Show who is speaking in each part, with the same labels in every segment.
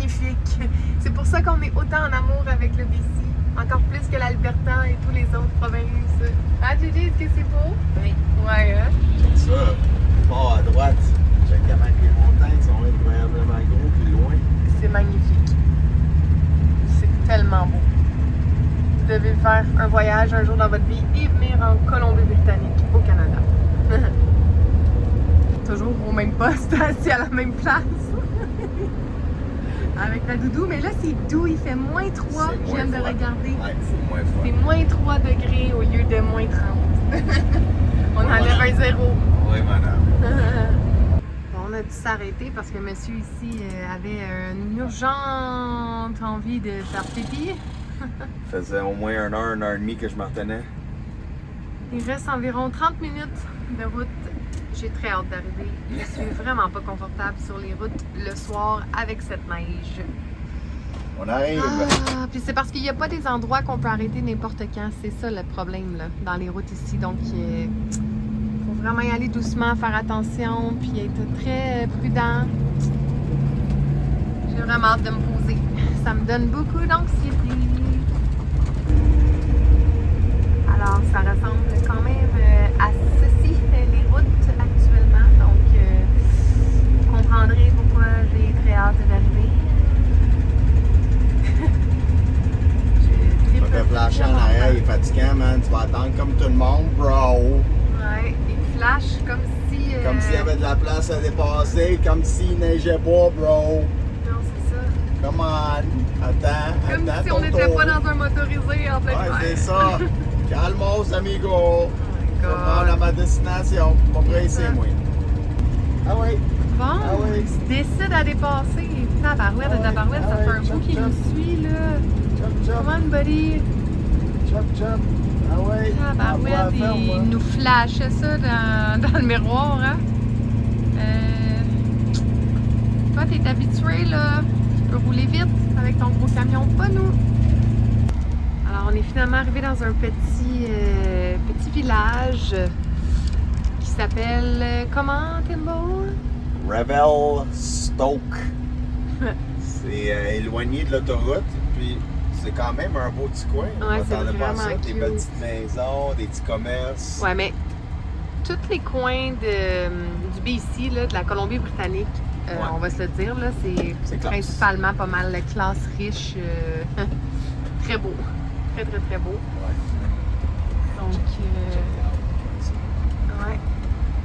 Speaker 1: magnifique. C'est pour ça qu'on est autant en amour avec le BC. Encore plus que l'Alberta et tous les autres provinces. Ah, Gigi, est-ce que c'est beau?
Speaker 2: Oui.
Speaker 1: Ouais, hein?
Speaker 3: Check ça. Bord à droite. Check comment les montagnes sont incroyablement gros plus loin.
Speaker 1: C'est magnifique. C'est tellement beau. Vous devez faire un voyage un jour dans votre vie et venir en Colombie-Britannique, au Canada. Toujours au même poste, assis à la même place. Avec la doudou, mais là c'est doux, il fait moins 3, je viens de regarder.
Speaker 3: Ouais, c'est moins froid.
Speaker 1: C'est moins 3 degrés au lieu de moins 30. On enlève un zéro.
Speaker 3: Oui, madame.
Speaker 1: Bon, on a dû s'arrêter parce que monsieur ici avait une urgente envie de faire pipi.
Speaker 3: Ça faisait au moins 1 heure, 1 heure et demie que je me retenais.
Speaker 1: Il reste environ 30 minutes de route. J'ai très hâte d'arriver. Je suis vraiment pas confortable sur les routes le soir avec cette neige.
Speaker 3: On arrive.
Speaker 1: Ah, puis c'est parce qu'il n'y a pas des endroits qu'on peut arrêter n'importe quand. C'est ça le problème là, dans les routes ici. Donc, faut vraiment y aller doucement, faire attention, puis être très prudent. J'ai vraiment hâte de me poser. Ça me donne beaucoup d'anxiété. Alors, ça ressemble quand même à ceci, les routes actuellement. Donc, vous comprendrez pourquoi j'ai très hâte d'arriver.
Speaker 3: Tu vas te flasher en arrière, il est fatigant, man. Tu vas attendre comme tout le monde, bro.
Speaker 1: Ouais, il flash comme si...
Speaker 3: Comme s'il y avait de la place à dépasser, comme s'il neigeait pas, bro.
Speaker 1: Non, c'est ça.
Speaker 3: Come on. Attends,
Speaker 1: Comme
Speaker 3: attends
Speaker 1: si
Speaker 3: ton
Speaker 1: on n'était
Speaker 3: tour.
Speaker 1: pas dans un motorisé en plein
Speaker 3: Ouais,
Speaker 1: hiver.
Speaker 3: c'est ça. Calmos, amigo.
Speaker 1: Oh my
Speaker 3: Je
Speaker 1: God.
Speaker 3: prends à ma destination. Pas pressé, moi. Ah oui.
Speaker 1: Bon,
Speaker 3: Ah oui.
Speaker 1: il se décide à dépasser. Tabarouette,
Speaker 3: Ah oui,
Speaker 1: tabarouette,
Speaker 3: ah
Speaker 1: ça
Speaker 3: oui,
Speaker 1: fait un bout
Speaker 3: chop,
Speaker 1: qu'il
Speaker 3: chop.
Speaker 1: nous suit, là.
Speaker 3: Chop, chop.
Speaker 1: Come on, buddy.
Speaker 3: Chop, chop. Ah oui.
Speaker 1: Tabarouette, il nous flashait ça dans le miroir, hein. Toi, t'es habitué, là. Tu peux rouler vite avec ton gros camion, pas nous. Alors, on est finalement arrivé dans un petit village qui s'appelle comment, Timbo?
Speaker 3: Revel Stoke. C'est éloigné de l'autoroute, puis c'est quand même un beau petit coin. On
Speaker 1: Ouais, c'est
Speaker 3: m'attendait pas à
Speaker 1: vraiment
Speaker 3: ça. Des
Speaker 1: cute.
Speaker 3: belles petites maisons, des petits commerces.
Speaker 1: Ouais, mais tous les coins du BC, là, de la Colombie-Britannique,
Speaker 3: Ouais.
Speaker 1: on va se le dire, là, c'est
Speaker 3: C'est classe.
Speaker 1: principalement pas mal la classe riche. Très beau. Très, très, très beau.
Speaker 3: Ouais.
Speaker 1: Donc, ouais.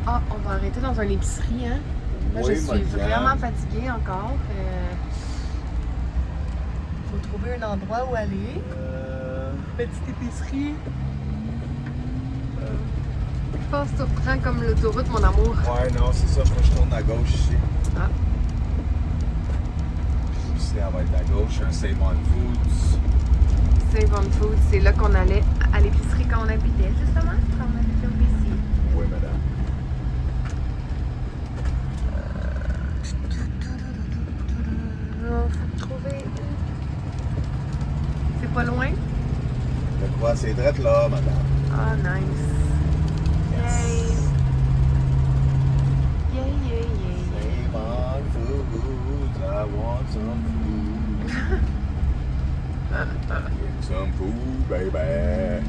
Speaker 1: Ah, on va arrêter dans une épicerie, hein? Là,
Speaker 3: Oui,
Speaker 1: je suis
Speaker 3: madame.
Speaker 1: vraiment fatiguée encore. Faut trouver un endroit où aller. Petite épicerie. Je pense que tu reprends comme l'autoroute, mon amour.
Speaker 3: Ouais, non, c'est ça. Faut que je tourne à gauche ici.
Speaker 1: Ah.
Speaker 3: Ici, elle va être à gauche. Un Save on Foods.
Speaker 1: Save on Food, c'est là qu'on allait à l'épicerie quand on habitait, justement, quand on habitait au BC.
Speaker 3: Oui, madame.
Speaker 1: Faut trouver. C'est pas loin?
Speaker 3: De quoi? C'est drette là, madame.
Speaker 1: Ah, nice.
Speaker 3: Yes.
Speaker 1: Yay! Yay, yay, yay.
Speaker 3: Save on Foods. I want some food. Get some food, baby.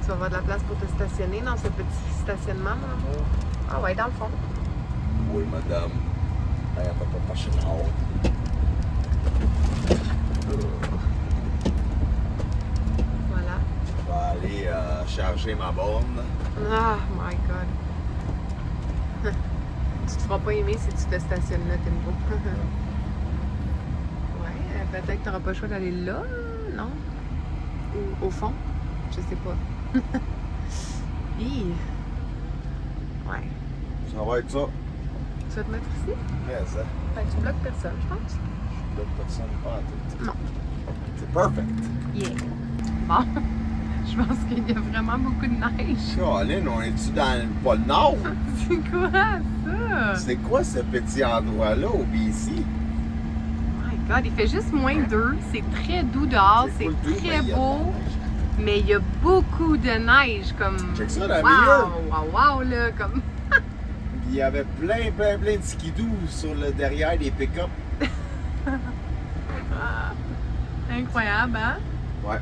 Speaker 1: Tu vas avoir de la place pour te stationner dans ce petit stationnement, mon amour? Ah ouais, dans le fond.
Speaker 3: Oui, madame. I am a professional.
Speaker 1: Voilà.
Speaker 3: Je vais aller charger ma borne.
Speaker 1: Ah, my God. Tu te feras pas aimer si tu te stationnes là, Timbo. Ouais, peut-être que tu n'auras pas le choix d'aller là, non? Ou au fond? Je sais pas. Hi. Ouais.
Speaker 3: Ça va être ça.
Speaker 1: Tu vas te mettre ici?
Speaker 3: Yes, hein?
Speaker 1: Ben, tu bloques personne, je pense.
Speaker 3: Je bloque personne pas en tout.
Speaker 1: Non.
Speaker 3: C'est perfect.
Speaker 1: Yeah. Bon. Je pense qu'il y a vraiment beaucoup de neige.
Speaker 3: Caroline, on est-tu dans le pôle Nord?
Speaker 1: C'est quoi ça?
Speaker 3: C'est quoi ce petit endroit-là au BC?
Speaker 1: Oh my God, il fait juste moins 2. C'est très doux dehors, c'est
Speaker 3: full doux, mais
Speaker 1: très
Speaker 3: il y a de la
Speaker 1: beau.
Speaker 3: neige.
Speaker 1: Mais il y a beaucoup de neige, comme...
Speaker 3: Check ça, dans le
Speaker 1: wow, wow, wow, là, comme...
Speaker 3: il y avait plein de skidoo sur le derrière des pick-up.
Speaker 1: Incroyable, hein?
Speaker 3: Ouais.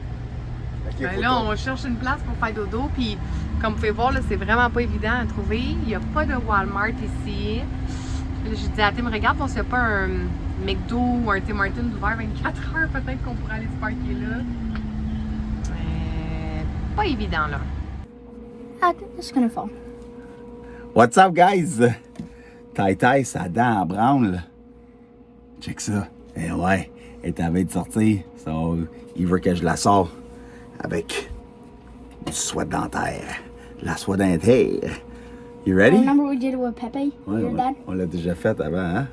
Speaker 1: Ben là, on cherche une place pour faire dodo, puis comme vous pouvez voir, là, c'est vraiment pas évident à trouver. Il n'y a pas de Walmart ici. Là, j'ai dit à Tim, regarde, s'il n'y a pas un McDo ou un Tim Hortons ouvert 24 heures, peut-être qu'on pourrait aller se parquer là. Pas évident, là.
Speaker 2: I think it's gonna fall.
Speaker 3: What's up, guys? Tai, sa dent en branle. Check ça. Eh ouais, elle est à veille de sortir. So, il veut que je la sorte avec du soie dentaire. La soie dentaire. You ready?
Speaker 2: Remember we did it with Pepe,
Speaker 3: Ouais,
Speaker 2: your dad?
Speaker 3: on l'a déjà fait avant, hein?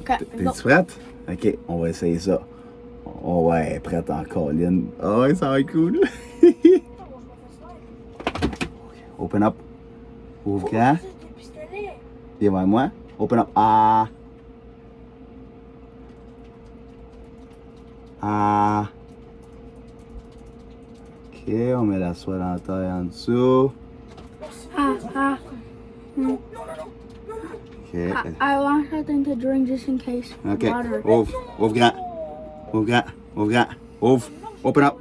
Speaker 2: Okay, go.
Speaker 3: T'es-tu prête? Ok, on va essayer ça. Oh ouais, elle est prête en colline. Oh ouais, ça va être cool. Open up. Ouvre grand. Viens vers moi. Open up. Ah. Ah. Ok, on met la soie dentaire en dessous. Ok.
Speaker 2: I want something to drink just in case.
Speaker 3: Ok.
Speaker 2: Water.
Speaker 3: Ouvre. Ouvre grand. Ouvre grand. Ouvre grand. Ouvre. Open up.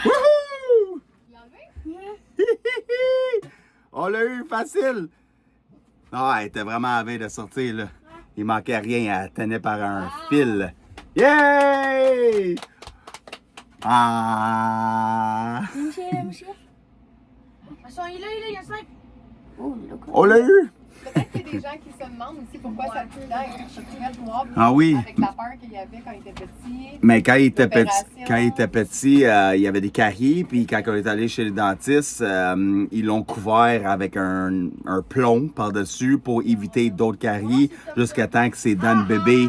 Speaker 3: Wouhou! On l'a eu facile! Ah, elle était vraiment à veille de sortir, là. Il manquait rien, elle tenait par un fil. Yay! Ah!
Speaker 2: Let me see it, let me see it. I saw you later, you're like, oh, look.
Speaker 3: On l'a eu!
Speaker 1: Peut-être qu'il y a des gens qui se demandent aussi pourquoi sa cuvette noire
Speaker 3: Ah oui.
Speaker 1: avec la peur qu'il y avait quand il était petit.
Speaker 3: Mais quand il était
Speaker 1: L'opération.
Speaker 3: petit, il y avait des caries, puis quand on est allé chez le dentiste, ils l'ont couvert avec un plomb par-dessus pour éviter d'autres caries jusqu'à temps que ses dents de bébé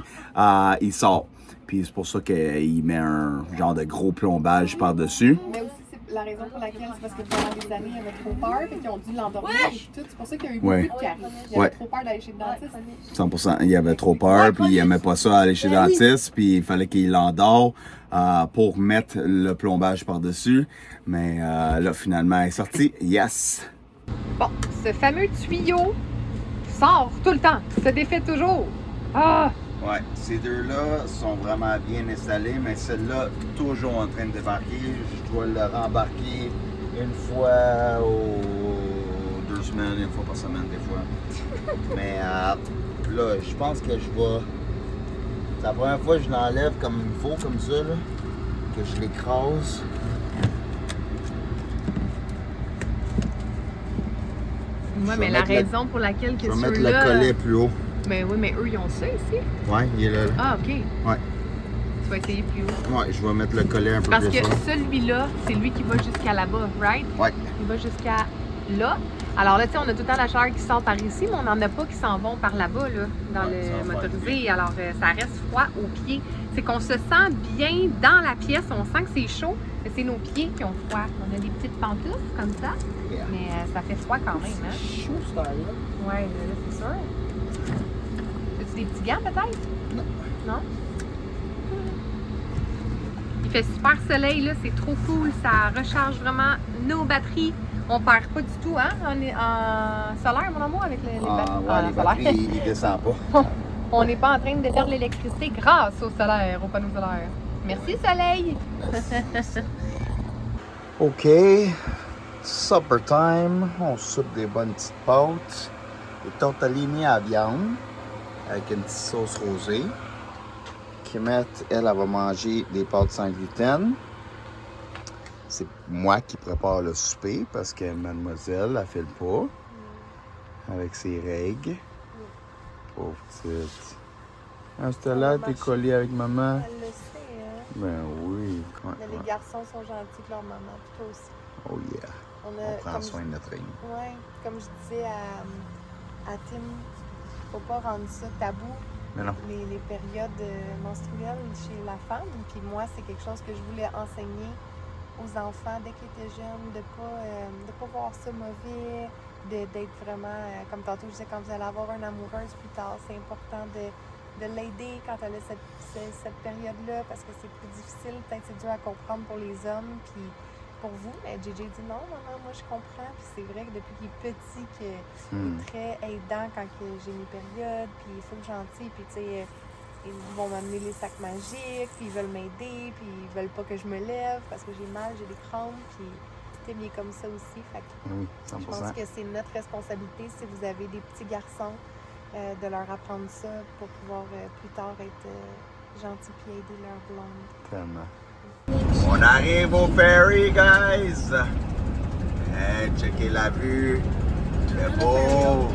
Speaker 3: il sort. Puis c'est pour ça qu'il met un genre de gros plombage par-dessus.
Speaker 1: Mais aussi, c'est la raison pour laquelle, c'est parce que pendant des années, il avait trop peur et qu'ils ont dû l'endormir et tout. C'est pour ça qu'il y a eu
Speaker 3: Ouais.
Speaker 1: beaucoup de caries. Il avait trop peur d'aller chez le dentiste.
Speaker 3: 100%. Il avait trop peur, puis il aimait pas ça aller chez le dentiste, puis il fallait qu'il l'endort pour mettre le plombage par-dessus. Mais là, finalement, elle est sortie. Yes!
Speaker 1: Bon, ce fameux tuyau sort tout le temps, se défait toujours. Ah!
Speaker 3: Ouais, ces deux-là sont vraiment bien installés, mais celle-là, toujours en train de débarquer. Je dois le rembarquer une fois aux 2 semaines, une fois par semaine, des fois. Mais là, je pense que je vais. C'est la première fois que je l'enlève comme il faut, comme ça, là, que je l'écrase.
Speaker 1: Ouais,
Speaker 3: Je
Speaker 1: mais
Speaker 3: vais
Speaker 1: la
Speaker 3: mettre le-
Speaker 1: raison pour laquelle que
Speaker 3: Je vais mettre le
Speaker 1: ceux-là...
Speaker 3: collet plus haut.
Speaker 1: Mais oui, mais eux, ils ont ça ici.
Speaker 3: Ouais, il est là.
Speaker 1: Ah, OK.
Speaker 3: Ouais.
Speaker 1: Tu vas essayer plus haut.
Speaker 3: Ouais, je vais mettre le collet un peu
Speaker 1: Parce
Speaker 3: plus
Speaker 1: que
Speaker 3: haut.
Speaker 1: celui-là, c'est lui qui va jusqu'à là-bas, right?
Speaker 3: Ouais.
Speaker 1: Il va jusqu'à là. Alors là, tu sais, on a tout le temps la chaleur qui sort par ici, mais on n'en a pas qui s'en vont par là-bas, là, dans
Speaker 3: Ouais, ça
Speaker 1: le
Speaker 3: va faire
Speaker 1: motorisé. Alors, ça reste froid aux pieds. C'est qu'on se sent bien dans la pièce. On sent que c'est chaud, mais c'est nos pieds qui ont froid. On a des petites pantoufles comme ça,
Speaker 3: Yeah.
Speaker 1: mais ça fait froid quand même, hein?
Speaker 2: Chaud, ce temps-là.
Speaker 1: Ouais, là, c'est sûr. As-tu des petits gants, peut-être?
Speaker 3: Non.
Speaker 1: Non? Il fait super soleil, là, c'est trop cool. Ça recharge vraiment nos batteries. On perd pas du tout, hein, en solaire, mon amour, avec les batteries.
Speaker 3: Ouais, les batteries, ils descendent pas.
Speaker 1: On n'est pas en train de perdre l'électricité grâce au solaire, au panneau solaire. Merci, soleil!
Speaker 3: OK. Supper time. On soupe des bonnes petites pâtes. Des tortellini à viande avec une petite sauce rosée. Kimette, elle va manger des pâtes sans gluten. C'est moi qui prépare le souper parce que mademoiselle, elle fait le pas. Avec ses règles. Pauvre petite. Ah, c'était là, t'es collée avec maman.
Speaker 1: Elle le sait, hein?
Speaker 3: Ben oui. Ouais,
Speaker 1: Mais les
Speaker 3: ouais.
Speaker 1: garçons sont gentils que leur maman, puis toi aussi.
Speaker 3: Oh yeah.
Speaker 1: On
Speaker 3: On prend soin de notre ligne.
Speaker 1: Ouais, comme je disais à Tim, faut pas rendre ça tabou,
Speaker 3: Mais non.
Speaker 1: les périodes menstruelles chez la femme. Puis moi, c'est quelque chose que je voulais enseigner aux enfants dès qu'ils étaient jeunes, de pas voir ça mauvais, d'être vraiment, comme tantôt je disais, quand vous allez avoir une amoureuse plus tard, c'est important de l'aider quand elle a cette période-là, parce que c'est plus difficile, peut-être c'est dur à comprendre pour les hommes, puis pour vous. Mais JJ dit non, maman, moi je comprends. Puis c'est vrai que depuis qu'il est petit, qu'il est très aidant quand j'ai mes périodes, puis il est full gentil, puis tu sais, ils vont m'amener les sacs magiques, puis ils veulent m'aider, puis ils veulent pas que je me lève parce que j'ai mal, j'ai des crampes, puis Tim est comme ça aussi. Fait que
Speaker 3: Oui, 100%.
Speaker 1: je pense que c'est notre responsabilité, si vous avez des petits garçons, de leur apprendre ça pour pouvoir plus tard être gentils puis aider leur blonde.
Speaker 3: Tellement. On arrive au ferry, guys! Hey, checkez la vue! Très beau!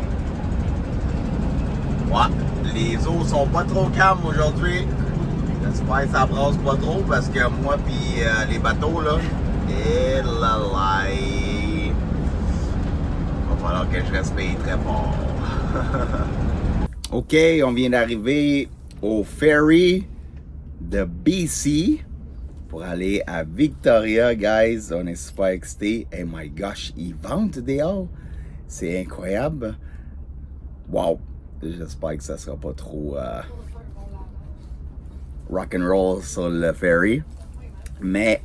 Speaker 3: Ouais, les eaux sont pas trop calmes aujourd'hui. J'espère que ça brasse pas trop parce que moi pis les bateaux là, et là là, va falloir que je respire très fort. Ok, on vient d'arriver au ferry de BC pour aller à Victoria, guys. On est super excités. Oh my gosh, ils vendent dehors. C'est incroyable. Wow. J'espère que ça sera pas trop rock and roll sur le ferry. Mais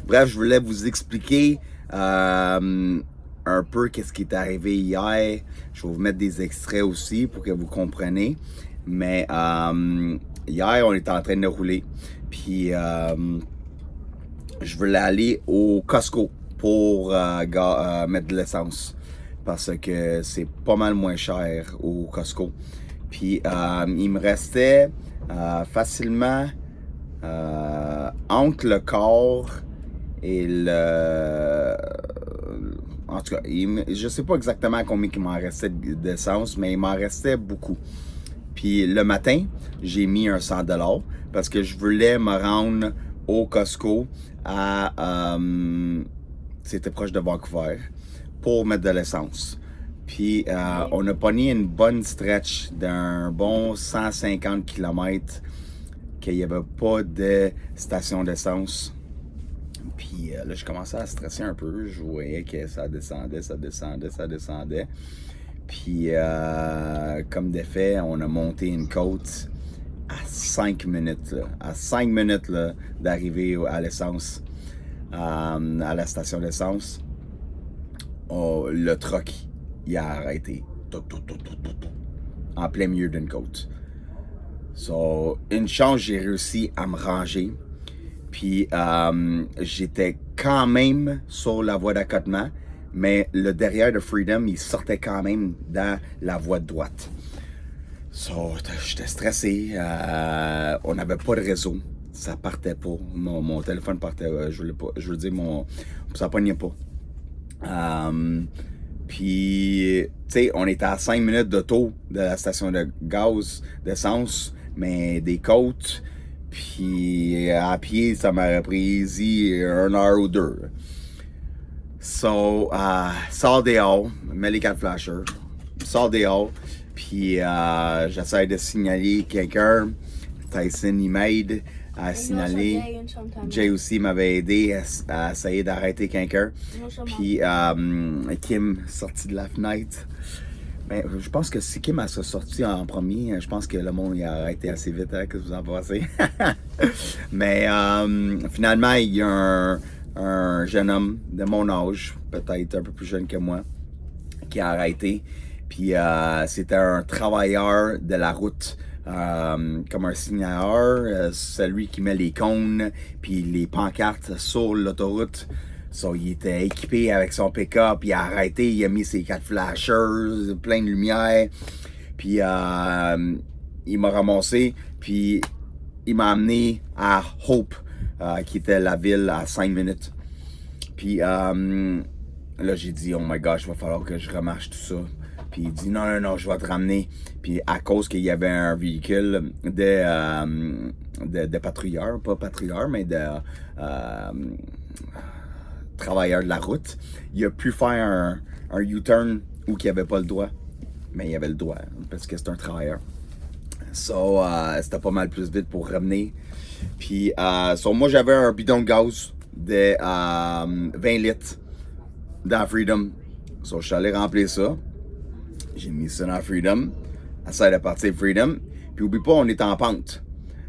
Speaker 3: bref, je voulais vous expliquer un peu qu'est-ce qui est arrivé hier. Je vais vous mettre des extraits aussi pour que vous compreniez. Mais hier, on était en train de rouler. Puis je voulais aller au Costco pour mettre de l'essence. Parce que c'est pas mal moins cher au Costco. Puis il me restait facilement entre le corps et le... En tout cas, je sais pas exactement combien il m'en restait d'essence, mais il m'en restait beaucoup. Puis le matin, j'ai mis un 100$ parce que je voulais me rendre au Costco à... c'était proche de Vancouver, pour mettre de l'essence. Puis on a pogné une bonne stretch d'un bon 150 km qu'il n'y avait pas de station d'essence. Puis là, je commençais à stresser un peu. Je voyais que ça descendait. Puis comme de fait, on a monté une côte à 5 minutes. Là, à 5 minutes là, d'arriver à l'essence, à la station d'essence. Oh, le truck, il a arrêté. En plein milieu d'une côte. So, une chance, j'ai réussi à me ranger. Puis, j'étais quand même sur la voie d'accotement, mais le derrière de Freedom, il sortait quand même dans la voie de droite. So, j'étais stressé. On n'avait pas de réseau. Ça partait pas. Mon téléphone partait. Ça pognait pas. Puis, tu sais, on était à 5 minutes d'auto de la station de gaz, d'essence, mais des côtes. Puis, à pied, ça m'aurait pris 1 heure ou 2. So, sors dehors, mets les 4 flashers, sors dehors, puis j'essaie de signaler quelqu'un. Tyson, il m'aide à signaler. Jay aussi m'avait aidé à essayer d'arrêter quelqu'un. Puis Kim sorti de la fenêtre. Mais je pense que si Kim a sorti en premier, je pense que le monde a arrêté assez vite. Hein, qu'est-ce que vous en pensez? Mais finalement, il y a un jeune homme de mon âge, peut-être un peu plus jeune que moi, qui a arrêté. Puis c'était un travailleur de la route. Comme un signaleur, celui qui met les cônes puis les pancartes sur l'autoroute. So, il était équipé avec son pick-up, il a arrêté, il a mis ses 4 flashers, plein de lumière. Puis il m'a ramassé, puis il m'a amené à Hope, qui était la ville à 5 minutes. Puis là, j'ai dit, oh my gosh, il va falloir que je remarche tout ça. Puis il dit non, je vais te ramener. Puis à cause qu'il y avait un véhicule de patrouilleurs, pas patrouilleurs, mais de travailleurs de la route, il a pu faire un U-turn où il n'y avait pas le droit. Mais il avait le droit, parce que c'est un travailleur. So, c'était pas mal plus vite pour ramener. Puis, moi, j'avais un bidon de gaz de 20 litres dans Freedom. So, je suis allé remplir ça. J'ai mis ça dans Freedom. Essaye de partir Freedom. Puis oublie pas, on est en pente.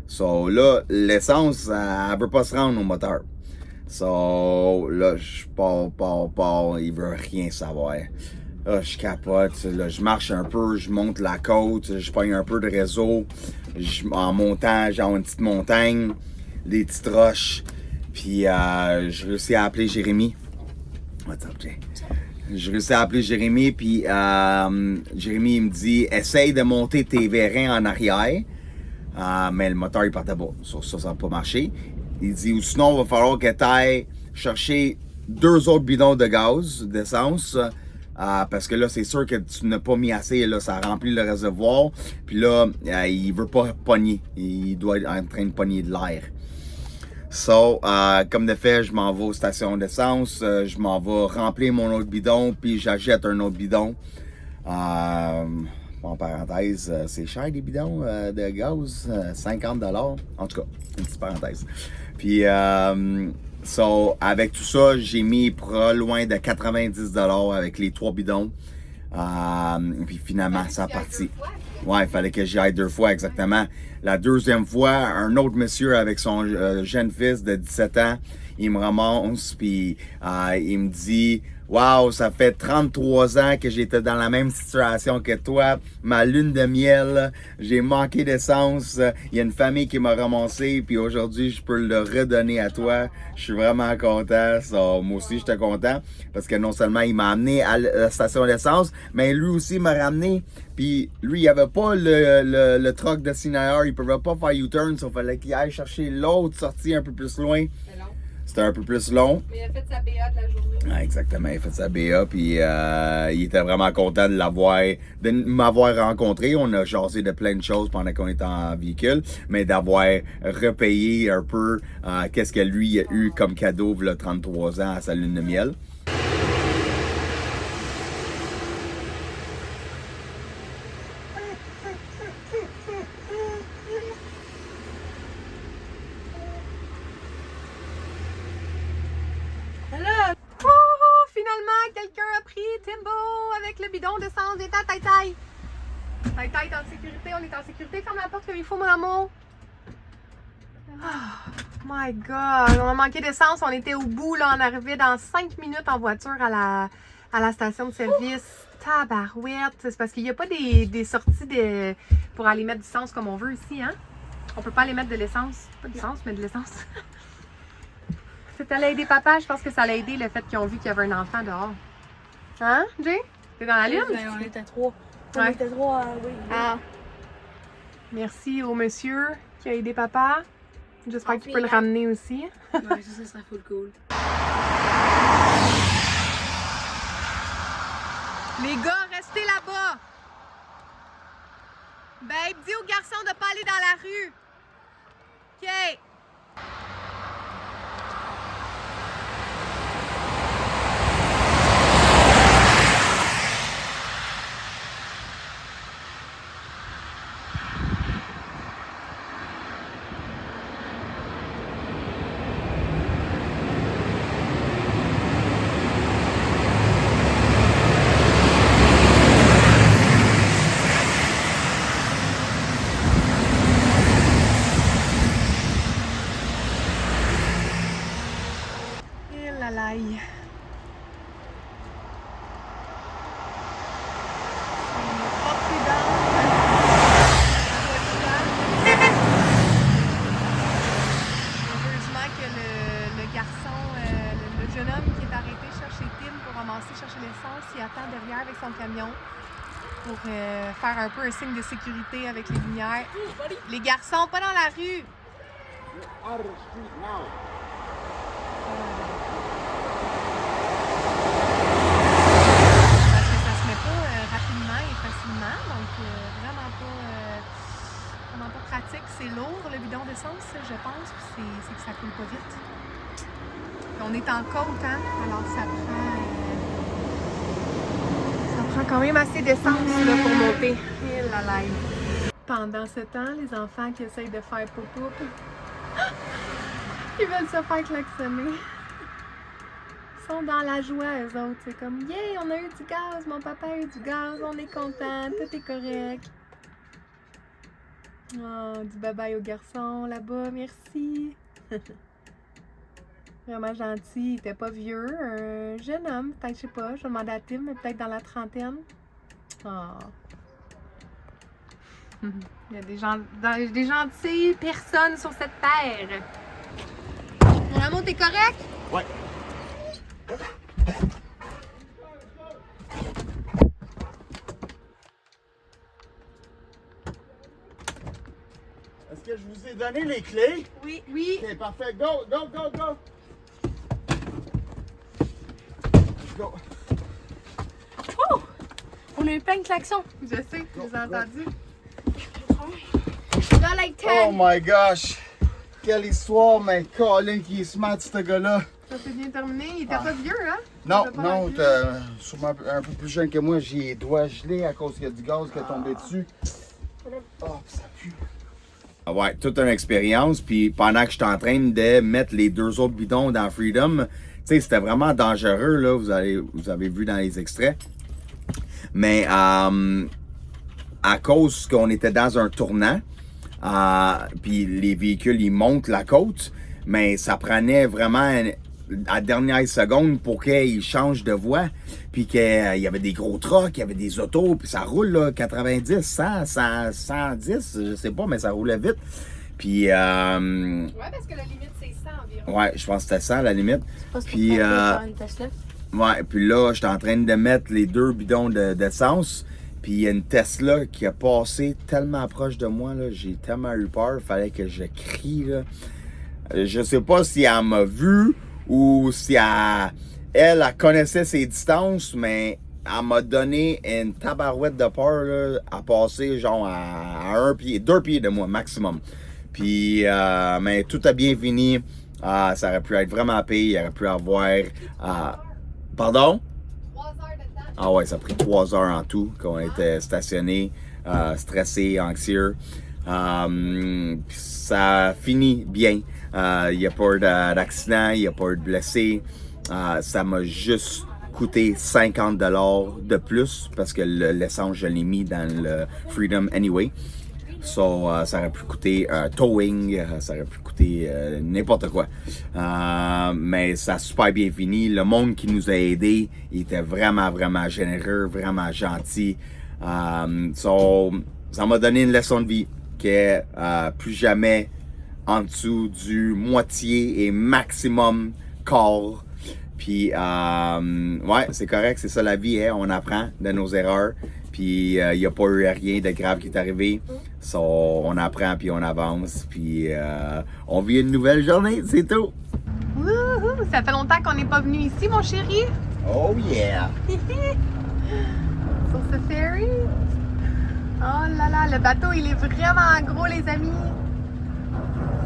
Speaker 3: So là, l'essence, elle veut pas se rendre au moteur. So, là, je pars, il veut rien savoir. Là, je capote, là, je marche un peu, je monte la côte, je pogne un peu de réseau. En montant, genre une petite montagne, des petites roches. Puis, je réussis à appeler Jérémy. What's up, Jay? Je réussis à appeler Jérémy, puis Jérémy, il me dit « Essaye de monter tes vérins en arrière. » Mais le moteur, il partait pas. Ça n'a pas marché. Il dit « Ou sinon, il va falloir que tu ailles chercher 2 autres bidons de gaz, d'essence. Parce que là, c'est sûr que tu n'as pas mis assez. Là, ça remplit le réservoir. Puis là, il veut pas pogner. Il doit être en train de pogner de l'air. » So, comme de fait, je m'en vais aux stations d'essence, je m'en vais remplir mon autre bidon, puis j'achète un autre bidon. En parenthèse, c'est cher des bidons de gaz, 50$. En tout cas, une petite parenthèse. Puis, so, avec tout ça, j'ai mis pas loin de 90$ avec les 3 bidons. Puis finalement, ça a parti. Ouais, il fallait que j'y aille 2 fois, exactement. La deuxième fois, un autre monsieur avec son jeune fils de 17 ans, il me ramasse, puis il me dit « Wow, ça fait 33 ans que j'étais dans la même situation que toi. Ma lune de miel, j'ai manqué d'essence. Il y a une famille qui m'a ramassé, puis aujourd'hui, je peux le redonner à toi. Je suis vraiment content. So, moi aussi, j'étais content parce que non seulement il m'a amené à la station d'essence, mais lui aussi m'a ramené. Puis lui, il avait pas le truck de Sinaïr, il pouvait pas faire U-turn, il fallait qu'il aille chercher l'autre sortie un peu plus loin. C'était un peu plus long.
Speaker 1: Mais il a fait sa BA de la journée.
Speaker 3: Ah, exactement, il a fait sa BA, puis il était vraiment content de m'avoir rencontré. On a jasé de plein de choses pendant qu'on était en véhicule, mais d'avoir repayé un peu qu'est-ce que lui a eu comme cadeau il y a 33 ans à sa lune de miel.
Speaker 1: Finalement, quelqu'un a pris Timbo avec le bidon d'essence. Viens à taille. Taille est en sécurité, on est en sécurité. Ferme la porte comme il faut, mon amour. Oh my God, on a manqué d'essence. On était au bout, là. On arrivait dans 5 minutes en voiture à la station de service. Tabarouette. C'est parce qu'il n'y a pas des sorties pour aller mettre du sens comme on veut ici, hein? On peut pas aller mettre de l'essence. Pas de l'essence, mais de l'essence. Ça allait aider papa, je pense que ça allait aider le fait qu'ils ont vu qu'il y avait un enfant dehors. Hein, Jay? T'es dans la lune?
Speaker 2: On était 3. On
Speaker 1: Ouais.
Speaker 2: était 3, oui.
Speaker 1: Ah. Merci au monsieur qui a aidé papa. J'espère que tu peux le
Speaker 2: Puis,
Speaker 1: ramener aussi.
Speaker 2: Ouais, ça serait full cool.
Speaker 1: Les gars, restez là-bas! Babe, dis aux garçons de pas aller dans la rue. OK. Aïe. Heureusement que le garçon, le jeune homme qui est arrêté chercher Tim pour chercher l'essence, il attend derrière avec son camion pour faire un peu un signe de sécurité avec les lumières. Les garçons, pas dans la rue! C'est lourd le bidon d'essence, je pense, puis c'est que ça coule pas vite. Puis on est en côte, hein? Alors ça prend quand même assez d'essence là, pour monter. Et la laille. Pendant ce temps, les enfants qui essayent de faire popo, ils veulent se faire klaxonner. Ils sont dans la joie, eux autres. C'est comme, yeah, on a eu du gaz, mon papa a eu du gaz, on est content, tout est correct. Oh, du bye-bye au garçon là-bas, merci. Vraiment gentil, il était pas vieux, un jeune homme, peut-être, je sais pas, je demandais à Tim, mais peut-être dans la trentaine. Oh. Il y a des gentilles personnes sur cette terre. Mon amour, t'es correct?
Speaker 3: Ouais. Est-ce que je vous ai donné les clés?
Speaker 1: Oui. Oui.
Speaker 3: Ok, parfait. Go, go, go, go! Go!
Speaker 1: Oh! On a eu plein de klaxons. Je sais, je les ai entendus.
Speaker 2: Got like 10.
Speaker 3: Oh my gosh! Quelle histoire, mais Colin qui est smart, ce gars-là.
Speaker 1: Ça s'est bien terminé. Il était pas vieux, hein?
Speaker 3: Non,
Speaker 1: Il était pas
Speaker 3: non,
Speaker 1: vieux.
Speaker 3: t'es sûrement un peu plus jeune que moi. J'ai les doigts gelés à cause qu'il y a du gaz qui est tombé dessus. Oh, ça pue. Ouais, toute une expérience. Puis pendant que j'étais en train de mettre les 2 autres bidons dans Freedom, tu sais, c'était vraiment dangereux, là. Vous avez vu dans les extraits. Mais à cause qu'on était dans un tournant, puis les véhicules, ils montent la côte, mais ça prenait vraiment à dernière seconde pour qu'ils changent de voie, puis qu'il y avait des gros trucks, il y avait des autos, puis ça roule là, 90, 100, 110, je sais pas, mais ça roulait vite. Puis
Speaker 1: Ouais, parce que la limite, c'est 100 environ.
Speaker 3: ouais, je pense que c'était 100 à la limite.
Speaker 2: Pas ce
Speaker 3: Puis
Speaker 2: qu'on fait une Tesla.
Speaker 3: ouais, puis là, j'étais en train de mettre les 2 bidons d'essence. Puis il y a une Tesla qui a passé tellement proche de moi, là, j'ai tellement eu peur, fallait que je crie, là. Je sais pas si elle m'a vu ou si elle connaissait ses distances, mais elle m'a donné une tabarouette de peur, là, à passer genre à 1 pied, 2 pieds de moi maximum. Puis, mais tout a bien fini. Ça aurait pu être vraiment pire, il aurait pu avoir... pardon?
Speaker 1: 3 heures de temps.
Speaker 3: Ah ouais, ça a pris 3 heures en tout qu'on était stationnés, stressés, anxieux. Ça finit bien. Il n'y a pas d'accident, il n'y a pas de blessés. Ça m'a juste coûté 50$ de plus parce que l'essence, je l'ai mis dans le Freedom anyway. So, ça aurait pu coûter towing, ça aurait pu coûter n'importe quoi. Mais ça a super bien fini. Le monde qui nous a aidés, il était vraiment, vraiment généreux, vraiment gentil. So, ça m'a donné une leçon de vie que plus jamais en dessous du moitié et maximum quart. Puis, ouais, c'est correct, c'est ça la vie, hein? On apprend de nos erreurs. Puis, il n'y a pas eu rien de grave qui est arrivé. So, on apprend, puis on avance. Puis, on vit une nouvelle journée, c'est tout.
Speaker 1: Wouhou! Ça fait longtemps qu'on n'est pas venu ici, mon chéri.
Speaker 3: Oh yeah!
Speaker 1: Sur ce ferry. Oh là là, le bateau, il est vraiment gros, les amis.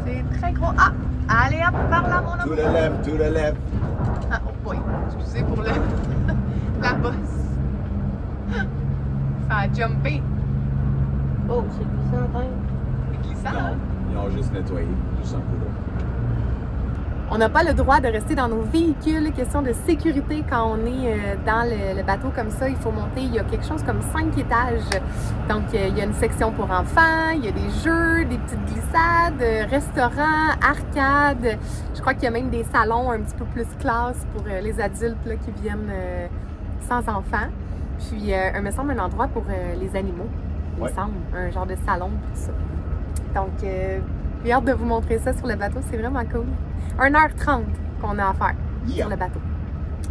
Speaker 1: C'est très gros. Ah! Allez hop, par là, mon
Speaker 3: To
Speaker 1: amour.
Speaker 3: the left, to the left.
Speaker 1: Ah, oh boy, excusez pour la bosse. Ça a jumpé.
Speaker 2: Oh, c'est glissant, hein.
Speaker 1: C'est glissant, hein?
Speaker 3: Ils ont juste nettoyé, juste un peu d'eau.
Speaker 1: On n'a pas le droit de rester dans nos véhicules. Question de sécurité quand on est dans le bateau comme ça. Il faut monter, il y a quelque chose comme 5 étages. Donc, il y a une section pour enfants, il y a des jeux, des petites glissades, restaurants, arcades. Je crois qu'il y a même des salons un petit peu plus classe pour les adultes là, qui viennent sans enfants. Puis, il me semble un endroit pour les animaux. Il me semble, un genre de salon, tout ça. Donc, j'ai hâte de vous montrer ça sur le bateau. C'est vraiment cool. 1h30 qu'on a à faire sur le bateau.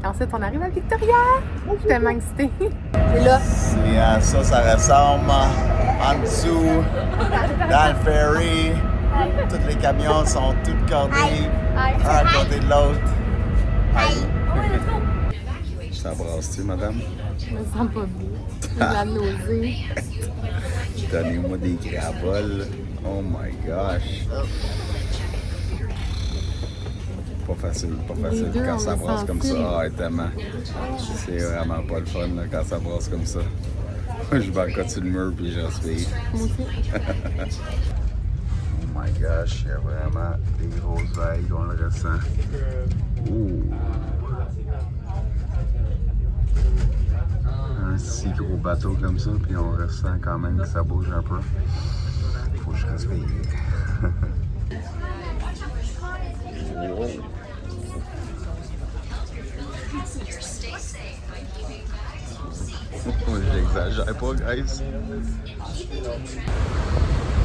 Speaker 1: Et ensuite, on arrive à Victoria. Je suis tellement excitée.
Speaker 2: C'est là.
Speaker 3: C'est à ça, ça ressemble en dessous, dans le ferry. Tous les camions sont tous cordés, un à côté de l'autre. Ça brasse-tu, madame?
Speaker 1: Je me sens pas bien. J'ai de la nausée.
Speaker 3: Donnez-moi des graboles. Oh my gosh. Pas facile
Speaker 1: deux,
Speaker 3: quand
Speaker 1: on
Speaker 3: ça
Speaker 1: est
Speaker 3: brasse comme ça.
Speaker 1: sensibles.
Speaker 3: Ah, tellement. C'est vraiment pas le fun là, quand ça brasse comme ça. Je vais à côté sur le mur puis je respire.
Speaker 1: Moi aussi.
Speaker 3: Oh my gosh, il y a vraiment des grosses vagues, on le ressent. Ouh. Un si gros bateau comme ça, puis on ressent quand même que ça bouge un peu. Faut que je respire. Oh. J'exagère pas, guys.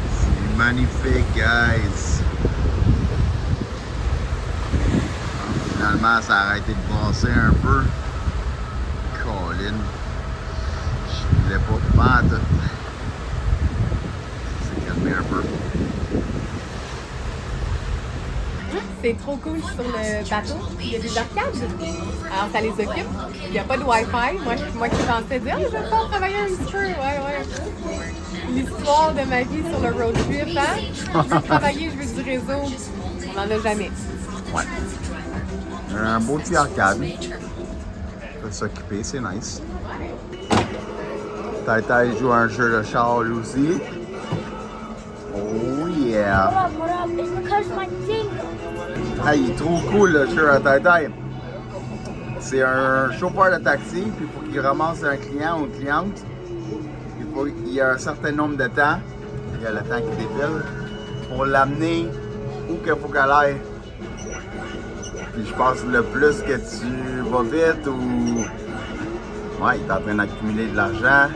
Speaker 3: C'est magnifique, guys. Finalement, ça a arrêté de brasser un peu. Colin. Je voulais pas battre. C'est calmé un peu.
Speaker 1: C'est trop cool sur le bateau. Il y a des arcades. Alors, ça les occupe. Il n'y a pas de Wi-Fi. Moi qui pensais dire, je vais pas travailler un petit peu. Ouais. L'histoire de ma vie sur le road trip, hein? Je veux travailler, je veux du réseau. On n'en a jamais.
Speaker 3: Ouais. Un beau petit arcade. Peut s'occuper, c'est nice. Tata joue à un jeu de char aussi. Oh yeah!
Speaker 2: What up? It's because my thing.
Speaker 3: Hey, il est trop cool le jeu à Tata. C'est un chauffeur de taxi, puis il faut qu'il ramasse un client ou une cliente. Il y a un certain nombre de temps, il y a le temps qui défile, pour l'amener où qu'il faut qu'elle aille. Puis je pense le plus que tu vas vite ou... Ouais, il est en train d'accumuler de l'argent.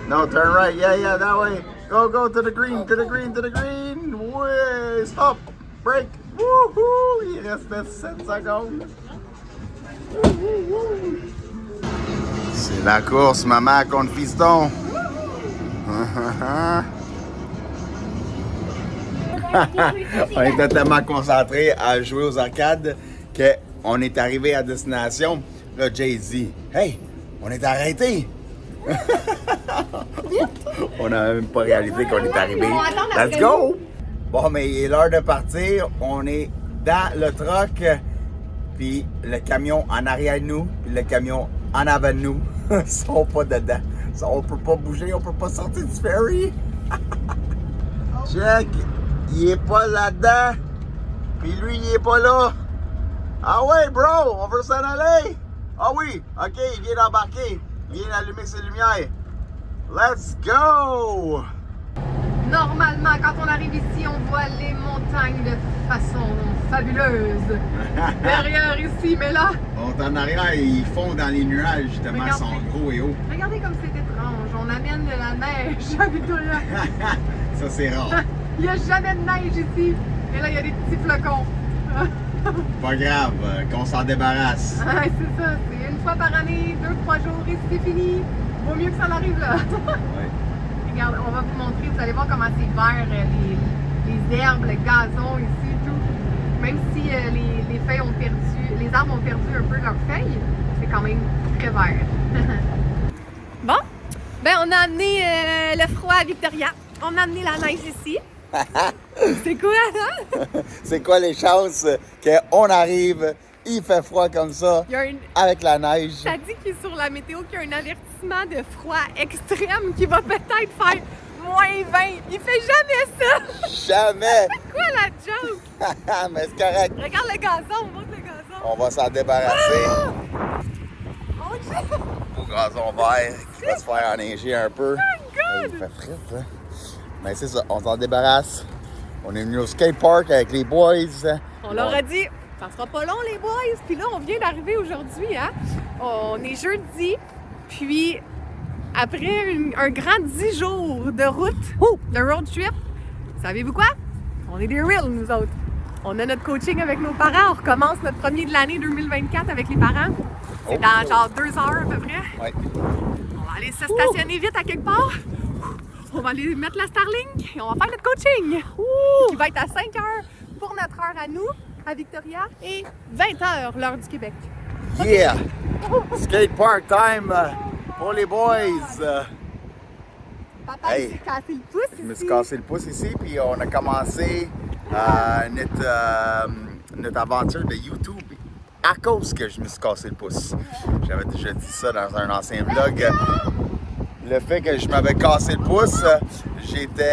Speaker 3: No, turn right, yeah, that way. Go to the green, to the green. Ouais, stop, break. Woohoo! Il restait 7 secondes. C'est la course, maman contre fiston. On était tellement concentrés à jouer aux arcades qu'on est arrivé à destination. Là, Jay-Z, hey, on est arrêté. On n'a même pas réalisé qu'on est arrivé. Let's go! Bon, mais il est l'heure de partir. On est dans le truck, puis le camion en arrière de nous, puis le camion en avant de nous sont pas dedans. Ça, on peut pas bouger, on peut pas sortir du ferry. Check, il est pas là-dedans, puis lui, il est pas là. Ah ouais, bro, on veut s'en aller. Ah oui, ok, il vient d'embarquer. Il vient d'allumer ses lumières. Let's go!
Speaker 1: Normalement, quand on arrive ici, on voit les montagnes de façon fabuleuse. Derrière ici, mais là...
Speaker 3: On est en arrière, ils font dans les nuages, justement, ils sont gros et hauts.
Speaker 1: Regardez comme c'est étrange. On amène de la neige à Victoria.
Speaker 3: Ça, c'est rare.
Speaker 1: Il n'y a jamais de neige ici. Et là, il y a des petits flocons.
Speaker 3: Pas grave, qu'on s'en débarrasse.
Speaker 1: Ah, c'est ça. C'est une fois par année, 2-3 jours et c'est fini. Vaut mieux que ça arrive là.
Speaker 3: Ouais.
Speaker 1: Regarde, on va vous montrer, vous allez voir comment c'est vert, les herbes, le gazon ici, tout. Même si les feuilles ont perdu, les arbres ont perdu un peu leurs feuilles, c'est quand même très vert. Bon, ben on a amené le froid à Victoria. On a amené la neige ici. C'est quoi, hein?
Speaker 3: C'est quoi les chances qu'on arrive, il fait froid comme ça, avec la neige?
Speaker 1: Ça dit qu'il est sur la météo qu'il y a un avertissement de froid extrême qui va peut-être faire -20. Il fait jamais ça!
Speaker 3: Jamais!
Speaker 1: C'est quoi la joke?
Speaker 3: Mais c'est correct.
Speaker 1: Regarde le gazon, montre le gazon.
Speaker 3: On va s'en débarrasser.
Speaker 1: Mon Dieu!
Speaker 3: Au gazon vert, qui va se faire enneiger un peu.
Speaker 1: Oh God!
Speaker 3: Il fait frais, hein? Mais c'est ça, on s'en débarrasse. On est venu au skatepark avec les boys.
Speaker 1: On leur a dit, ça sera pas long les boys. Puis là, on vient d'arriver aujourd'hui, hein? On est jeudi, puis après un grand 10 jours de route, de road trip, savez-vous quoi? On est des reals, nous autres. On a notre coaching avec nos parents. On recommence notre premier de l'année 2024 avec les parents. C'est dans genre 2 heures à peu près.
Speaker 3: Ouais.
Speaker 1: On va aller se stationner vite à quelque part. On va aller mettre la Starlink et on va faire notre coaching. Qui va être à 5 heures pour notre heure à nous, à Victoria, et 20 heures, l'heure du Québec.
Speaker 3: Yeah! Skatepark time pour les boys.
Speaker 1: Papa, il s'est cassé le pouce ici.
Speaker 3: Je me suis cassé le pouce ici, puis on a commencé notre aventure de YouTube à cause que je me suis cassé le pouce. J'avais déjà dit ça dans un ancien vlog. Le fait que je m'avais cassé le pouce, j'étais...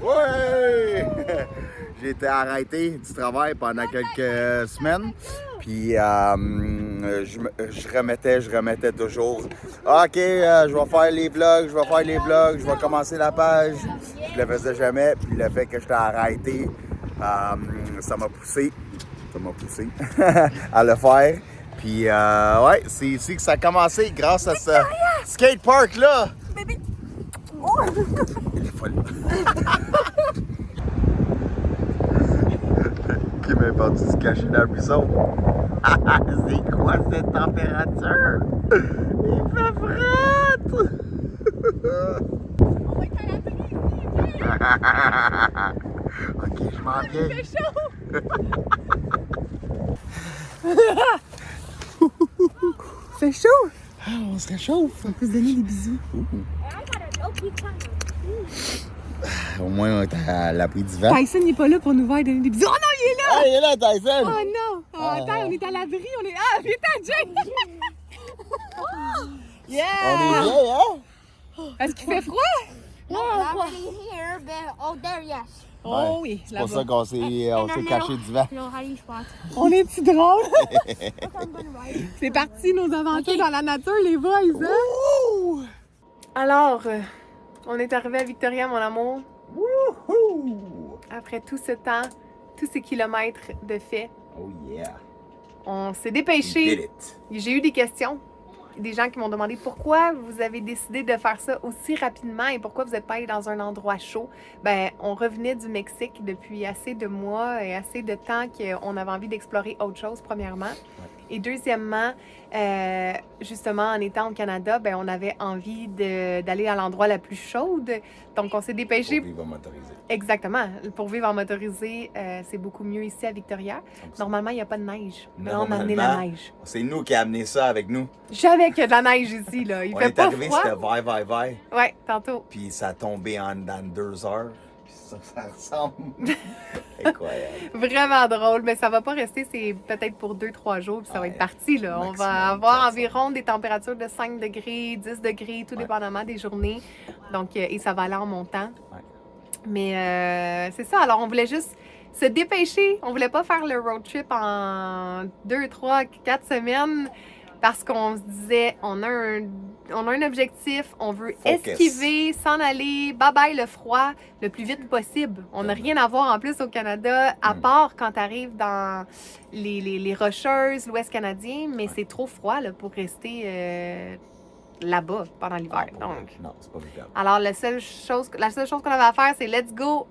Speaker 3: Ouais! J'étais arrêté du travail pendant quelques semaines. Puis je remettais toujours. OK, je vais faire les vlogs, je vais commencer la page. Je le faisais jamais. Puis le fait que j'étais arrêté, ça m'a poussé à le faire. Puis, ouais, c'est ici que ça a commencé grâce à ce skatepark-là.
Speaker 2: Bébé! Oh!
Speaker 3: Il est folle. Qui m'a pas dû se cacher dans le buisson. C'est quoi cette température? Il fait fret!
Speaker 2: On va être à l'abri ici!
Speaker 3: Ok, je m'en viens.
Speaker 2: Il fait chaud!
Speaker 1: C'est chaud!
Speaker 3: Ah, on se réchauffe.
Speaker 1: On peut se donner des bisous.
Speaker 3: Au moins, on est à l'abri du vent.
Speaker 1: Tyson n'est pas là pour nous voir donner des bisous. Oh non, il est là!
Speaker 3: Ah, il est là, Tyson!
Speaker 1: Oh non! Oh, attends, on est à l'abri, on est... Ah, viens t'en, Jane! Yeah!
Speaker 3: On est bien, hein?
Speaker 1: Est-ce qu'il fait froid?
Speaker 2: Here, but oh, there, yes.
Speaker 1: Oh
Speaker 3: Ouais,
Speaker 1: oui,
Speaker 3: c'est pour ça qu'on s'est caché du vent.
Speaker 2: No hiding spot.
Speaker 1: On est-tu drôle?
Speaker 2: I'm gonna ride.
Speaker 1: C'est parti nos aventures dans la nature, les boys, hein?
Speaker 3: Wouhou!
Speaker 1: Alors, on est arrivé à Victoria, mon amour.
Speaker 3: Wouhou!
Speaker 1: Après tout ce temps, tous ces kilomètres de fait,
Speaker 3: Oh yeah!
Speaker 1: on s'est
Speaker 3: We did
Speaker 1: dépêché.
Speaker 3: it.
Speaker 1: J'ai eu des questions. Des gens qui m'ont demandé pourquoi vous avez décidé de faire ça aussi rapidement et pourquoi vous n'êtes pas allé dans un endroit chaud. Ben, on revenait du Mexique depuis assez de mois et assez de temps qu'on avait envie d'explorer autre chose, premièrement. Et deuxièmement, justement, en étant au Canada, ben, on avait envie d'aller à l'endroit la plus chaude. Donc, on s'est dépêché.
Speaker 3: Pour vivre motorisé.
Speaker 1: Exactement. Pour vivre en motorisé, c'est beaucoup mieux ici à Victoria. Normalement, il n'y a pas de neige. Mais là, on a amené la neige.
Speaker 3: C'est nous qui avons amené ça avec nous.
Speaker 1: Je savais qu'il y a de la neige ici, là. Il
Speaker 3: On
Speaker 1: fait
Speaker 3: est
Speaker 1: pas
Speaker 3: arrivé,
Speaker 1: froid.
Speaker 3: c'était vai.
Speaker 1: Ouais, tantôt.
Speaker 3: Puis ça a tombé dans 2 heures. Puis ça ressemble. Incroyable.
Speaker 1: Vraiment drôle, mais ça va pas rester, c'est peut-être pour 2-3 jours, puis ça va
Speaker 3: Ouais,
Speaker 1: être parti, là. On
Speaker 3: maximum
Speaker 1: va avoir
Speaker 3: 400.
Speaker 1: environ des températures de 5 degrés, 10 degrés, tout
Speaker 3: Ouais.
Speaker 1: dépendamment des journées. Donc, et ça va aller en montant.
Speaker 3: Ouais.
Speaker 1: Mais c'est ça, alors on voulait juste se dépêcher. On voulait pas faire le road trip en 2, 3, 4 semaines parce qu'on se disait, on a un objectif, on veut
Speaker 3: Focus.
Speaker 1: esquiver, s'en aller, bye-bye le froid, le plus vite possible. On n'a rien à voir en plus au Canada, à part quand tu arrives dans les Rocheuses, l'Ouest canadien, mais c'est trop froid là, pour rester là-bas pendant l'hiver. Donc,
Speaker 3: Non, c'est pas vivable.
Speaker 1: alors, la seule chose qu'on avait à faire, c'est let's go.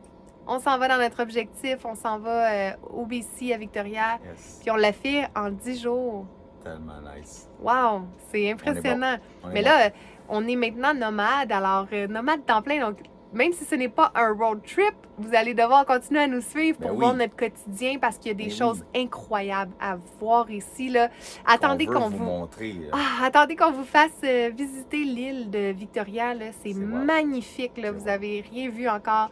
Speaker 1: On s'en va dans notre objectif. On s'en va au BC à Victoria.
Speaker 3: Yes.
Speaker 1: Puis on l'a fait en 10 jours.
Speaker 3: Tellement nice.
Speaker 1: Wow! C'est impressionnant.
Speaker 3: On est
Speaker 1: Mais
Speaker 3: bon.
Speaker 1: là, on est maintenant nomade. Alors, nomade temps plein. Donc, même si ce n'est pas un road trip, vous allez devoir continuer à nous suivre pour
Speaker 3: Ben oui.
Speaker 1: voir notre quotidien parce qu'il y a des
Speaker 3: Ben
Speaker 1: choses
Speaker 3: oui.
Speaker 1: incroyables à voir ici. Là. Attendez
Speaker 3: on veut
Speaker 1: qu'on
Speaker 3: vous
Speaker 1: vous...
Speaker 3: montrer.
Speaker 1: Attendez qu'on vous fasse visiter l'île de Victoria. Là. C'est
Speaker 3: C'est wow.
Speaker 1: magnifique. Là.
Speaker 3: C'est
Speaker 1: Vous
Speaker 3: wow.
Speaker 1: n'avez rien vu encore,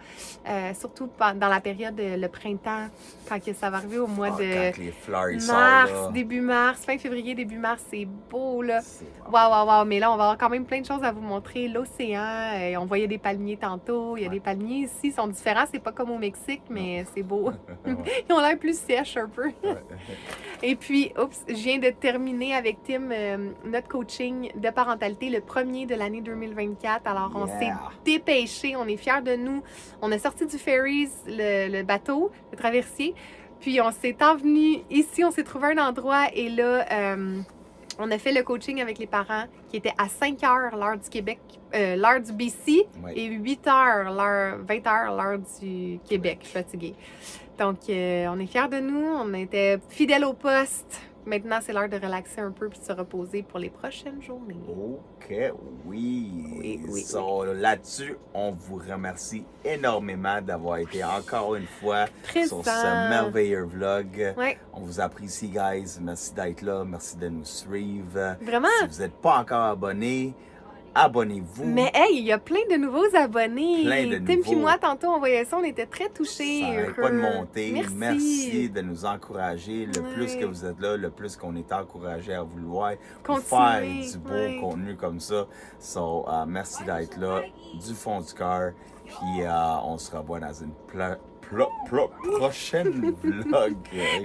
Speaker 1: surtout dans la période, le printemps, quand que ça va arriver au mois
Speaker 3: Ah,
Speaker 1: de
Speaker 3: quand les fleurs ils
Speaker 1: mars,
Speaker 3: sortent, là,
Speaker 1: début mars, fin février, début mars. C'est beau. Là.
Speaker 3: c'est wow.
Speaker 1: Wow. Mais là, on va avoir quand même plein de choses à vous montrer. L'océan, on voyait des palmiers tantôt. Il y a
Speaker 3: Ouais.
Speaker 1: des palmiers ici. Ils sont différents. C'est pas comme au Mexique, mais c'est beau.
Speaker 3: Ouais.
Speaker 1: Ils ont l'air plus sèches un peu.
Speaker 3: Ouais.
Speaker 1: Et puis, je viens de terminer avec Tim notre coaching de parentalité, le premier de l'année 2024. Alors, on s'est
Speaker 3: Yeah.
Speaker 1: dépêché, on est fiers de nous. On a sorti du ferries, le bateau, le traversier. Puis, on s'est envenu ici, on s'est trouvé un endroit et là, on a fait le coaching avec les parents qui était à 5 heures l'heure du Québec, l'heure du BC
Speaker 3: Ouais.
Speaker 1: et 8 heures, 20 heures l'heure du Québec. Je suis fatiguée. Donc, on est fiers de nous, on était fidèles au poste. Maintenant, c'est l'heure de relaxer un peu puis de se reposer pour les prochaines journées.
Speaker 3: OK, oui.
Speaker 1: Oui.
Speaker 3: So, là-dessus, on vous remercie énormément d'avoir été encore une fois
Speaker 1: Tristan.
Speaker 3: sur ce merveilleux vlog.
Speaker 1: Ouais,
Speaker 3: On vous apprécie, guys. Merci d'être là. Merci de nous suivre.
Speaker 1: vraiment.
Speaker 3: Si vous n'êtes pas encore abonné, abonnez-vous.
Speaker 1: Mais hey, il y a plein de nouveaux abonnés.
Speaker 3: Plein de
Speaker 1: Tim
Speaker 3: nouveaux.
Speaker 1: puis moi, tantôt, on voyait ça, on était très touchés.
Speaker 3: Ça n'arrête
Speaker 1: heureux.
Speaker 3: pas de monter.
Speaker 1: Merci.
Speaker 3: de nous encourager. Le
Speaker 1: Ouais.
Speaker 3: plus que vous êtes là, le plus qu'on est encouragé à vouloir
Speaker 1: Continuer,
Speaker 3: faire du beau
Speaker 1: ouais.
Speaker 3: contenu comme ça. So, merci d'être là du fond du cœur. Puis on se revoit dans une prochaine vlog.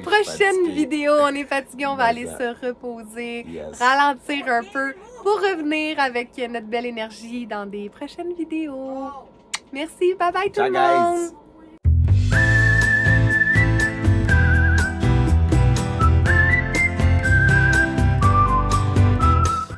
Speaker 1: Prochaine vidéo, on est fatigué, on va aller
Speaker 3: Exact.
Speaker 1: se reposer,
Speaker 3: Yes.
Speaker 1: ralentir un peu pour revenir avec notre belle énergie dans des prochaines vidéos. Merci, bye bye tout
Speaker 3: Ciao,
Speaker 1: le monde!
Speaker 3: guys!